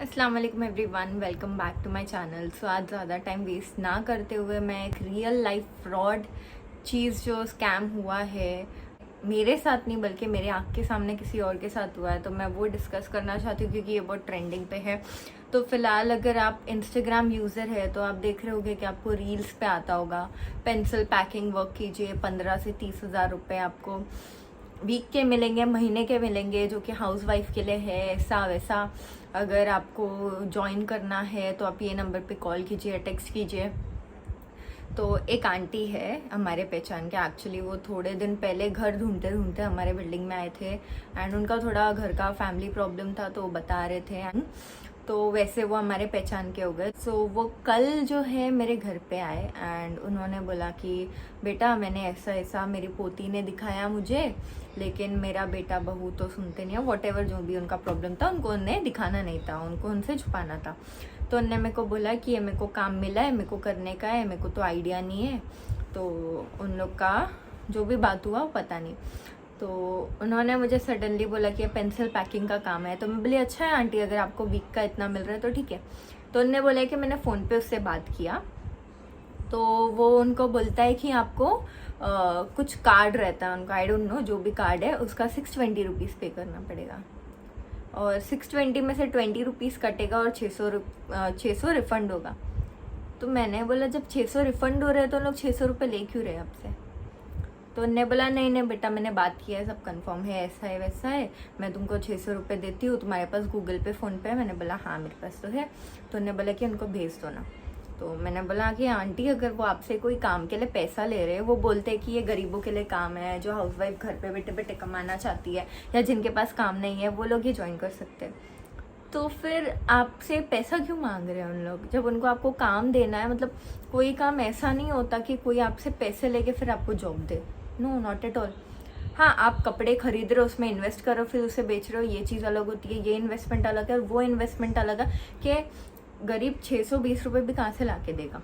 अस्सलाम वालेकुम everyone, welcome back to my channel. So आज ज़्यादा टाइम वेस्ट ना करते हुए मैं एक रियल लाइफ फ्रॉड चीज़ जो स्कैम हुआ है मेरे साथ नहीं बल्कि मेरे आँख के सामने किसी और के साथ हुआ है, तो मैं वो डिस्कस करना चाहती हूँ क्योंकि ये बहुत ट्रेंडिंग पे है। तो फिलहाल अगर आप इंस्टाग्राम यूज़र है तो आप देख रहे होगे कि आपको रील्स पे आता होगा, पेंसिल पैकिंग वर्क कीजिए, 15 से 30 हज़ार रुपये आपको वीक के मिलेंगे, महीने के मिलेंगे, जो कि हाउस वाइफ के लिए है। ऐसा वैसा अगर आपको ज्वाइन करना है तो आप ये नंबर पे कॉल कीजिए, टेक्स्ट कीजिए। तो एक आंटी है हमारे पहचान के, एक्चुअली वो थोड़े दिन पहले घर ढूंढते ढूंढते हमारे बिल्डिंग में आए थे एंड उनका थोड़ा घर का फैमिली प्रॉब्लम था तो वो बता रहे थे। तो वैसे वो हमारे पहचान के हो गए। सो वो कल जो है मेरे घर पे आए एंड उन्होंने बोला कि बेटा मैंने ऐसा ऐसा, मेरी पोती ने दिखाया मुझे, लेकिन मेरा बेटा बहू तो सुनते नहीं है, वॉट एवर जो भी उनका प्रॉब्लम था उनको उन्हें दिखाना नहीं था, उनको उनसे छुपाना था। तो उनने मेरे को बोला कि ये मेरे को काम मिला है, मेरे को करने का है, मेरे को तो आइडिया नहीं है। तो उन लोग का जो भी बात हुआ वो पता नहीं। तो उन्होंने मुझे सडनली बोला कि ये पेंसिल पैकिंग का काम है। तो मैं बोली अच्छा है आंटी, अगर आपको वीक का इतना मिल रहा है तो ठीक है। तो उन्होंने बोला कि मैंने फ़ोन पे उससे बात किया, तो वो उनको बोलता है कि आपको कुछ कार्ड रहता है उनका, आई डोंट नो, जो भी कार्ड है उसका 620 रुपीज़ पे करना पड़ेगा और 620 में से 20 रुपीज़ कटेगा और 600 रिफंड होगा। तो मैंने बोला जब 600 रिफंड हो रहे हैं तो लोग 600 रुपये ले क्यों रहे हैं आपसे? तो उन्होंने बोला नहीं नहीं बेटा, मैंने बात किया है, सब कंफर्म है, ऐसा है वैसा है, मैं तुमको 600 रुपये देती हूँ, तुम्हारे पास गूगल पे फ़ोन पे है? मैंने बोला हाँ मेरे पास तो है। तो उन्होंने बोला कि उनको भेज दो ना। तो मैंने बोला कि आंटी अगर वो आपसे कोई काम के लिए पैसा ले रहे हैं, वो बोलते हैं कि ये गरीबों के लिए काम है, जो हाउसवाइफ घर पे बैठे बैठे कमाना चाहती है या जिनके पास काम नहीं है वो लोग ही ज्वाइन कर सकते हैं। तो फिर आपसे पैसा क्यों मांग रहे हैं उन लोग, जब उनको आपको काम देना है? मतलब कोई काम ऐसा नहीं होता कि कोई आपसे पैसे लेके फिर आपको जॉब दे, नो नॉट एट ऑल। हाँ, आप कपड़े खरीद रहे हो, उसमें इन्वेस्ट करो, फिर उसे बेच रहे हो, ये चीज़ अलग होती है, ये इन्वेस्टमेंट अलग है, वो इन्वेस्टमेंट अलग है कि गरीब 620 रुपये भी कहाँ से ला के देगा।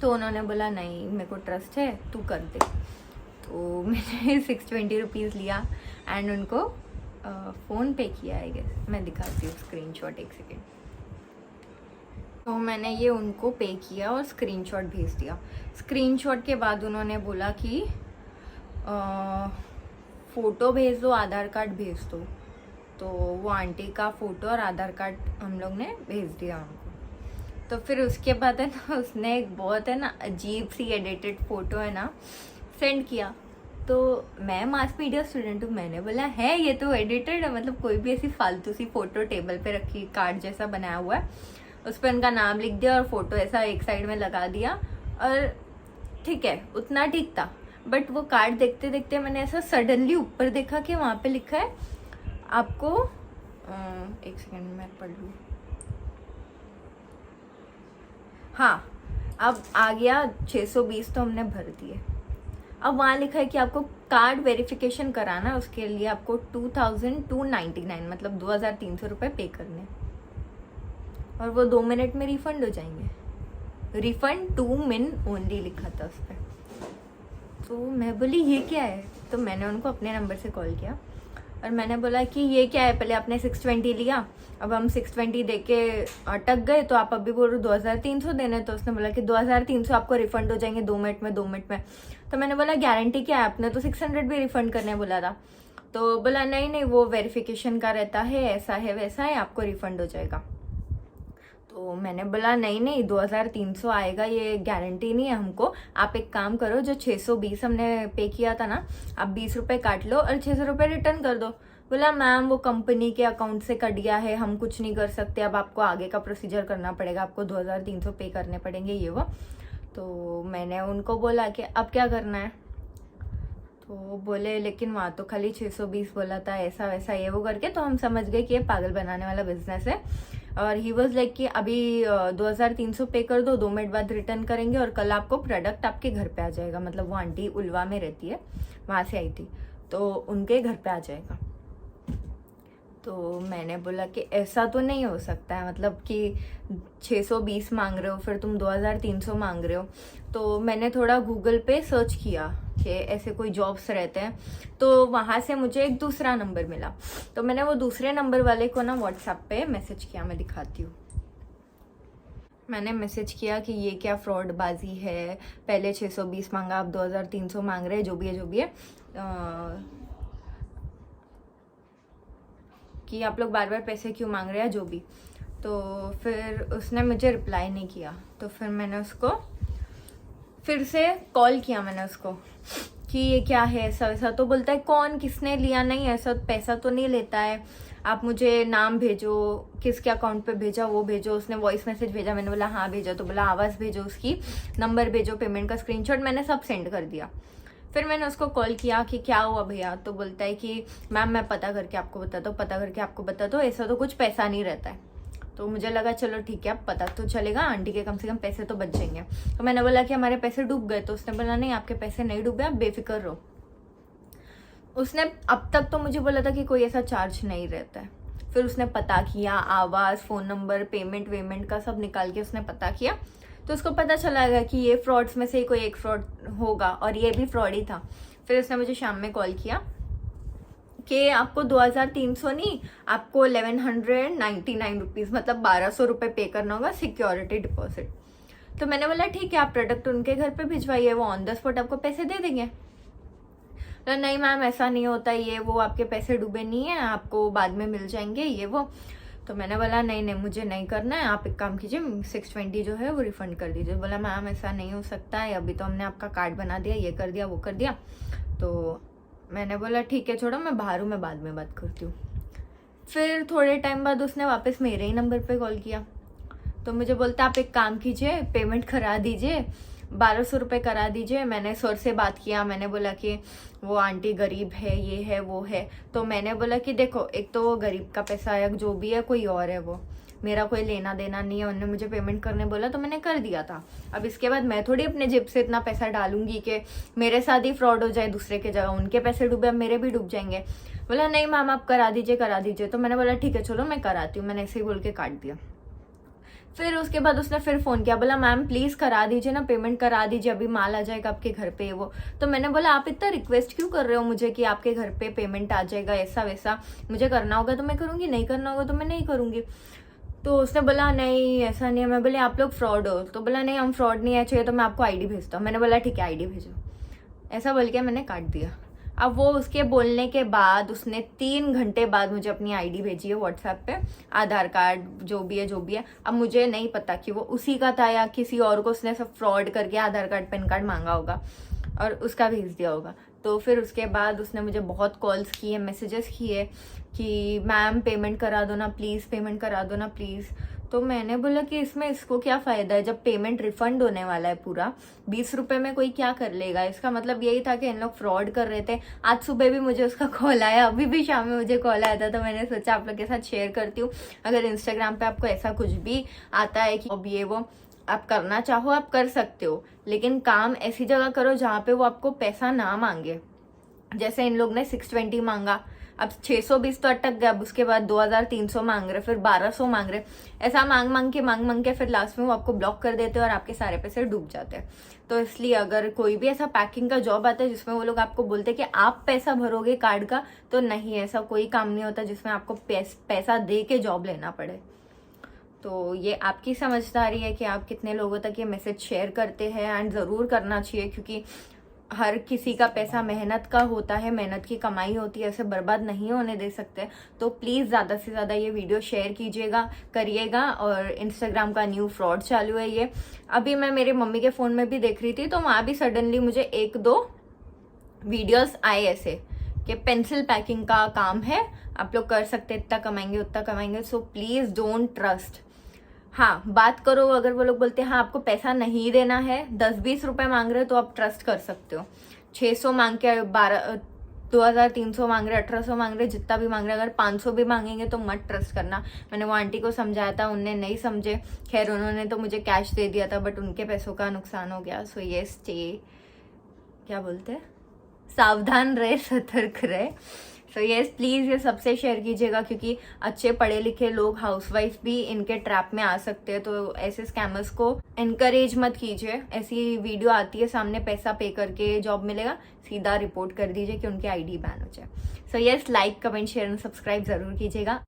तो उन्होंने बोला नहीं मेरे को ट्रस्ट है, तू कर दे। तो मैंने 620 रुपीज़ लिया एंड उनको फ़ोन पे किया, आई गेस मैं दिखाती हूँ स्क्रीनशॉट, एक सेकेंड। तो मैंने ये उनको पे किया और स्क्रीनशॉट भेज दिया। स्क्रीनशॉट के बाद उन्होंने बोला कि फ़ोटो भेज दो, आधार कार्ड भेज दो। तो वो आंटी का फ़ोटो और आधार कार्ड हम लोग ने भेज दिया उनको। तो फिर उसके बाद है ना उसने एक बहुत है ना अजीब सी एडिटेड फ़ोटो है ना सेंड किया। तो मैं मास मीडिया स्टूडेंट हूँ, मैंने बोला है ये तो एडिटेड है, मतलब कोई भी ऐसी फालतू सी फ़ोटो टेबल पे रखी, कार्ड जैसा बनाया हुआ है, उस पर उनका नाम लिख दिया और फ़ोटो ऐसा एक साइड में लगा दिया और ठीक है, उतना ठीक था। बट वो कार्ड देखते देखते मैंने ऐसा सडनली ऊपर देखा कि वहाँ पे लिखा है आपको एक सेकेंड मैं पढ़ लूँ। हाँ, अब आ गया 620 तो हमने भर दिए। अब वहाँ लिखा है कि आपको कार्ड वेरिफिकेशन कराना, उसके लिए आपको 2299 मतलब 2300 रुपये पे करने, और वो 2 मिनट में रिफंड हो जाएंगे। रिफंड 2 मिन ओनली लिखा था उस पर। तो मैं बोली ये क्या है? तो मैंने उनको अपने नंबर से कॉल किया और मैंने बोला कि ये क्या है, पहले आपने 620 लिया, अब हम 620 दे के अटक गए, तो आप अभी बोल रहे 2300 देने। तो उसने बोला कि 2300 आपको रिफंड हो जाएंगे 2 मिनट में, 2 मिनट में। तो मैंने बोला गारंटी क्या है, आपने तो 600 भी रिफंड करने बोला था। तो बोला नहीं नहीं वो वेरिफिकेशन का रहता है, ऐसा है वैसा है, आपको रिफंड हो जाएगा। तो मैंने बोला नहीं नहीं 2300 आएगा, ये गारंटी नहीं है हमको। आप एक काम करो, जो 620 हमने पे किया था ना, आप 20 रुपये काट लो और 600 रुपये रिटर्न कर दो। बोला मैम वो कंपनी के अकाउंट से कट गया है, हम कुछ नहीं कर सकते, अब आपको आगे का प्रोसीजर करना पड़ेगा, आपको 2300 पे करने पड़ेंगे ये वो। तो मैंने उनको बोला कि अब क्या करना है? तो बोले लेकिन वहाँ तो खाली 620 बोला था, ऐसा वैसा ये वो करके। तो हम समझ गए कि ये पागल बनाने वाला बिजनेस है। और ही वॉज लाइक कि अभी 2300 पे कर दो, 2 मिनट बाद रिटर्न करेंगे और कल आपको प्रोडक्ट आपके घर पे आ जाएगा। मतलब वो आंटी उल्वा में रहती है, वहाँ से आई थी, तो उनके घर पे आ जाएगा। तो मैंने बोला कि ऐसा तो नहीं हो सकता है, मतलब कि 620 मांग रहे हो फिर तुम 2300 मांग रहे हो। तो मैंने थोड़ा गूगल पे सर्च किया कि ऐसे कोई जॉब्स रहते हैं, तो वहाँ से मुझे एक दूसरा नंबर मिला। तो मैंने वो दूसरे नंबर वाले को ना व्हाट्सएप पे मैसेज किया, मैं दिखाती हूँ। मैंने मैसेज किया कि ये क्या फ्रॉड बाजी है, पहले 620 मांगा, अब 2300 मांग रहे हैं, जो भी है जो भी है, कि आप लोग बार बार पैसे क्यों मांग रहे हैं, जो भी। तो फिर उसने मुझे रिप्लाई नहीं किया। तो फिर मैंने उसको फिर से कॉल किया, मैंने उसको कि ये क्या है ऐसा वैसा। तो बोलता है कौन, किसने लिया, नहीं ऐसा पैसा तो नहीं लेता है, आप मुझे नाम भेजो, किसके अकाउंट पे भेजा वो भेजो। उसने वॉइस मैसेज भेजा, मैंने बोला हाँ भेजा। तो बोला आवाज़ भेजो उसकी, नंबर भेजो, पेमेंट का स्क्रीनशॉट, मैंने सब सेंड कर दिया। फिर मैंने उसको कॉल किया कि क्या हुआ भैया। तो बोलता है कि मैम मैं पता करके आपको बताता हूँ, पता करके आपको बताता हूँ, ऐसा तो कुछ पैसा नहीं रहता है। तो मुझे लगा चलो ठीक है, अब पता तो चलेगा, आंटी के कम से कम पैसे तो बच जाएंगे। तो मैंने बोला कि हमारे पैसे डूब गए। तो उसने बोला नहीं आपके पैसे नहीं डूबे, आप बेफिक्र रहो। उसने अब तक तो मुझे बोला था कि कोई ऐसा चार्ज नहीं रहता है। फिर उसने पता किया, आवाज़, फ़ोन नंबर, पेमेंट वेमेंट का सब निकाल के उसने पता किया। तो उसको पता चला गया कि ये फ्रॉड्स में से ही कोई एक फ्रॉड होगा, और ये भी फ्रॉड ही था। फिर उसने मुझे शाम में कॉल किया कि आपको 2300 नहीं, आपको 1199 रुपीज़, मतलब 1200 रुपये पे करना होगा सिक्योरिटी डिपॉजिट। तो मैंने बोला ठीक है, आप प्रोडक्ट उनके घर पे भिजवाइए, वो ऑन द स्पॉट आपको पैसे दे देंगे। तो नहीं मैम ऐसा नहीं होता, ये वो आपके पैसे डूबे नहीं है, आपको बाद में मिल जाएंगे ये वो। तो मैंने बोला नहीं नहीं मुझे नहीं करना है, आप एक काम कीजिए 620 जो है वो रिफंड कर दीजिए। बोला मैम ऐसा नहीं हो सकता है, अभी तो हमने आपका कार्ड बना दिया, ये कर दिया वो कर दिया। तो मैंने बोला ठीक है छोड़ो, मैं बाहर हूँ, मैं बाद में बात करती हूँ। फिर थोड़े टाइम बाद उसने वापस मेरे ही नंबर पे कॉल किया। तो मुझे बोलता आप एक काम कीजिए, पेमेंट करा दीजिए, 1200 रुपये करा दीजिए। मैंने सर से बात किया, मैंने बोला कि वो आंटी गरीब है, ये है वो है। तो मैंने बोला कि देखो एक तो वो गरीब का पैसा है, जो भी है कोई और है, वो मेरा कोई लेना देना नहीं है। उन्होंने मुझे पेमेंट करने बोला तो मैंने कर दिया था। अब इसके बाद मैं थोड़ी अपने जेब से इतना पैसा डालूंगी कि मेरे साथ ही फ्रॉड हो जाए, दूसरे के जगह उनके पैसे डूबे, अब मेरे भी डूब जाएंगे। बोला नहीं मैम आप करा दीजिए करा दीजिए। तो मैंने बोला ठीक है चलो मैं कराती हूँ, मैंने ऐसे ही बोल के काट दिया। फिर उसके बाद उसने फिर फ़ोन किया, बोला मैम प्लीज़ करा दीजिए ना, पेमेंट करा दीजिए, अभी माल आ जाएगा आपके घर पे वो। तो मैंने बोला आप इतना रिक्वेस्ट क्यों कर रहे हो मुझे कि आपके घर पे पेमेंट आ जाएगा, ऐसा वैसा, मुझे करना होगा तो मैं करूँगी, नहीं करना होगा तो मैं नहीं करूँगी। तो उसने बोला नहीं ऐसा नहीं है। मैं बोले आप लोग फ्रॉड हो। तो बोला नहीं हम फ्रॉड नहीं है, चाहिए तो मैं आपको आईडी भेजता हूँ। मैंने बोला ठीक है आईडी भेजो, ऐसा बोल के मैंने काट दिया। अब वो उसके बोलने के बाद उसने 3 घंटे बाद मुझे अपनी आईडी भेजी है व्हाट्सएप पे, आधार कार्ड जो भी है जो भी है। अब मुझे नहीं पता कि वो उसी का था या किसी और को उसने सब फ्रॉड करके आधार कार्ड पैन कार्ड मांगा होगा और उसका भेज दिया होगा। तो फिर उसके बाद उसने मुझे बहुत कॉल्स किए, मैसेजेस किए कि मैम पेमेंट करा दो ना प्लीज़, पेमेंट करा दो ना प्लीज़। तो मैंने बोला कि इसमें इसको क्या फ़ायदा है जब पेमेंट रिफंड होने वाला है पूरा, 20 रुपये में कोई क्या कर लेगा। इसका मतलब यही था कि इन लोग फ्रॉड कर रहे थे। आज सुबह भी मुझे उसका कॉल आया, अभी भी शाम में मुझे कॉल आया था। तो मैंने सोचा आप लोग के साथ शेयर करती हूँ। अगर इंस्टाग्राम पे आपको ऐसा कुछ भी आता है कि अब ये वो आप करना चाहो आप कर सकते हो, लेकिन काम ऐसी जगह करो जहाँ पे वो आपको पैसा ना मांगे। जैसे इन लोग ने 620 मांगा, अब 620 तो अटक गया, अब उसके बाद 2300 मांग रहे, फिर 1200 मांग रहे। ऐसा मांग मांग के फिर लास्ट में वो आपको ब्लॉक कर देते हैं और आपके सारे पैसे डूब जाते हैं। तो इसलिए अगर कोई भी ऐसा पैकिंग का जॉब आता है जिसमें वो लोग आपको बोलते हैं कि आप पैसा भरोगे कार्ड का, तो नहीं, ऐसा कोई काम नहीं होता जिसमें आपको पैसा दे के जॉब लेना पड़े। तो ये आपकी समझदारी है कि आप कितने लोगों तक ये मैसेज शेयर करते हैं, एंड ज़रूर करना चाहिए क्योंकि हर किसी का पैसा मेहनत का होता है, मेहनत की कमाई होती है, ऐसे बर्बाद नहीं होने दे सकते। तो प्लीज़ ज़्यादा से ज़्यादा ये वीडियो शेयर कीजिएगा, करिएगा। और इंस्टाग्राम का न्यू फ्रॉड चालू है ये। अभी मैं मेरे मम्मी के फ़ोन में भी देख रही थी तो वहाँ भी सडनली मुझे 1-2 वीडियोस आए ऐसे कि पेंसिल पैकिंग का काम है, आप लोग कर सकते, इतना कमाएंगे उतना कमाएंगे। So please don't trust. हाँ बात करो, अगर वो लोग बोलते हैं हाँ आपको पैसा नहीं देना है, 10-20 रुपए मांग रहे हो तो आप ट्रस्ट कर सकते हो। 600 मांग के 2300 मांग रहे, 1800 मांग रहे, जितना भी मांग रहे, अगर 500 भी मांगेंगे तो मत ट्रस्ट करना। मैंने वो आंटी को समझाया था, उनने नहीं समझे। खैर उन्होंने तो मुझे कैश दे दिया था, बट उनके पैसों का नुकसान हो गया। सो ये स्टे, क्या बोलते हैं, सावधान रहे, सतर्क रहे। सो येस प्लीज़ ये सबसे शेयर कीजिएगा, क्योंकि अच्छे पढ़े लिखे लोग, हाउसवाइफ भी इनके ट्रैप में आ सकते हैं। तो ऐसे स्कैमर्स को एनकरेज मत कीजिए। ऐसी वीडियो आती है सामने, पैसा पे करके जॉब मिलेगा, सीधा रिपोर्ट कर दीजिए कि उनकी आईडी बैन हो जाए। So yes, like comment share and subscribe ज़रूर कीजिएगा।